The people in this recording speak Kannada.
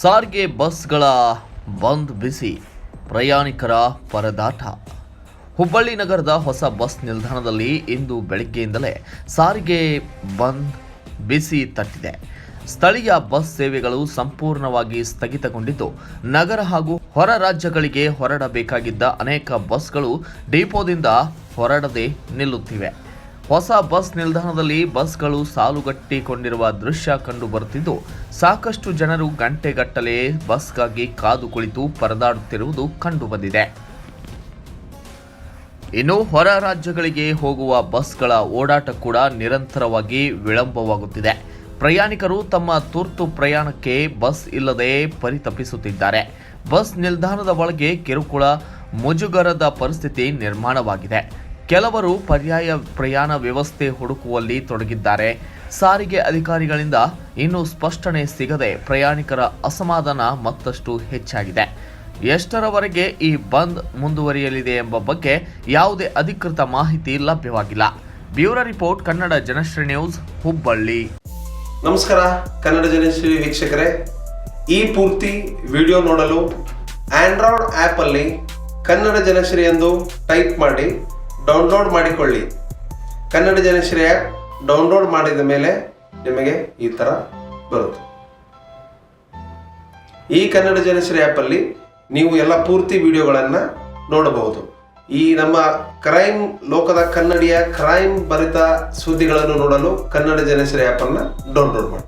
ಸಾರಿಗೆ ಬಸ್ಗಳ ಬಂದ್ ಬಿಸಿ, ಪ್ರಯಾಣಿಕರ ಪರದಾಟ. ಹುಬ್ಬಳ್ಳಿ ನಗರದ ಹೊಸ ಬಸ್ ನಿಲ್ದಾಣದಲ್ಲಿ ಇಂದು ಬೆಳಗ್ಗೆಯಿಂದಲೇ ಸಾರಿಗೆ ಬಂದ್ ಬಿಸಿ ತಟ್ಟಿದೆ. ಸ್ಥಳೀಯ ಬಸ್ ಸೇವೆಗಳು ಸಂಪೂರ್ಣವಾಗಿ ಸ್ಥಗಿತಗೊಂಡಿದ್ದು, ನಗರ ಹಾಗೂ ಹೊರ ರಾಜ್ಯಗಳಿಗೆ ಹೊರಡಬೇಕಾಗಿದ್ದ ಅನೇಕ ಬಸ್ಗಳು ಡಿಪೋದಿಂದ ಹೊರಡದೆ ನಿಲ್ಲುತ್ತಿವೆ. ಹೊಸ ಬಸ್ ನಿಲ್ದಾಣದಲ್ಲಿ ಬಸ್ಗಳು ಸಾಲುಗಟ್ಟಿಕೊಂಡಿರುವ ದೃಶ್ಯ ಕಂಡು ಬರುತ್ತಿದ್ದು, ಸಾಕಷ್ಟು ಜನರು ಗಂಟೆಗಟ್ಟಲೆ ಬಸ್ಗಾಗಿ ಕಾದು ಕುಳಿತು ಪರದಾಡುತ್ತಿರುವುದು ಕಂಡುಬಂದಿದೆ. ಇನ್ನು ಹೊರ ರಾಜ್ಯಗಳಿಗೆ ಹೋಗುವ ಬಸ್ಗಳ ಓಡಾಟ ಕೂಡ ನಿರಂತರವಾಗಿ ವಿಳಂಬವಾಗುತ್ತಿದೆ. ಪ್ರಯಾಣಿಕರು ತಮ್ಮ ತುರ್ತು ಪ್ರಯಾಣಕ್ಕೆ ಬಸ್ ಇಲ್ಲದೆ ಪರಿತಪಿಸುತ್ತಿದ್ದಾರೆ. ಬಸ್ ನಿಲ್ದಾಣದ ಒಳಗೆ ಕಿರುಕುಳ, ಮುಜುಗರದ ಪರಿಸ್ಥಿತಿ ನಿರ್ಮಾಣವಾಗಿದೆ. ಕೆಲವರು ಪರ್ಯಾಯ ಪ್ರಯಾಣ ವ್ಯವಸ್ಥೆ ಹುಡುಕುವಲ್ಲಿ ತೊಡಗಿದ್ದಾರೆ. ಸಾರಿಗೆ ಅಧಿಕಾರಿಗಳಿಂದ ಇನ್ನೂ ಸ್ಪಷ್ಟನೆ ಸಿಗದೆ ಪ್ರಯಾಣಿಕರ ಅಸಮಾಧಾನ ಮತ್ತಷ್ಟು ಹೆಚ್ಚಾಗಿದೆ. ಎಷ್ಟರವರೆಗೆ ಈ ಬಂದ್ ಮುಂದುವರಿಯಲಿದೆ ಎಂಬ ಬಗ್ಗೆ ಯಾವುದೇ ಅಧಿಕೃತ ಮಾಹಿತಿ ಲಭ್ಯವಾಗಿಲ್ಲ. Bureau report, Kannada Janashri news, Hubballi. ನಮಸ್ಕಾರ ಕನ್ನಡ ಜನಶ್ರೀ ವೀಕ್ಷಕರೇ, ಈ ಪೂರ್ತಿ ವಿಡಿಯೋ ನೋಡಲು ಆಂಡ್ರಾಯ್ಡ್ ಆ್ಯಪ್ ಅಲ್ಲಿ ಕನ್ನಡ ಜನಶ್ರೀ ಎಂದು ಟೈಪ್ ಮಾಡಿ ಡೌನ್ಲೋಡ್ ಮಾಡಿಕೊಳ್ಳಿ. ಕನ್ನಡ ಜನಶ್ರೀ ಆ್ಯಪ್ ಡೌನ್ಲೋಡ್ ಮಾಡಿದ ಮೇಲೆ ನಿಮಗೆ ಈ ಥರ ಬರುತ್ತೆ. ಈ ಕನ್ನಡ ಜನಶ್ರೀ ಆ್ಯಪಲ್ಲಿ ನೀವು ಎಲ್ಲ ಪೂರ್ತಿ ವಿಡಿಯೋಗಳನ್ನು ನೋಡಬಹುದು. ಈ ನಮ್ಮ ಕ್ರೈಮ್ ಲೋಕದ ಕನ್ನಡಿಯ ಕ್ರೈಮ್ ಭರಿತ ಸುದ್ದಿಗಳನ್ನು ನೋಡಲು ಕನ್ನಡ ಜನಶ್ರೀ ಆ್ಯಪನ್ನು ಡೌನ್ಲೋಡ್ ಮಾಡಿ.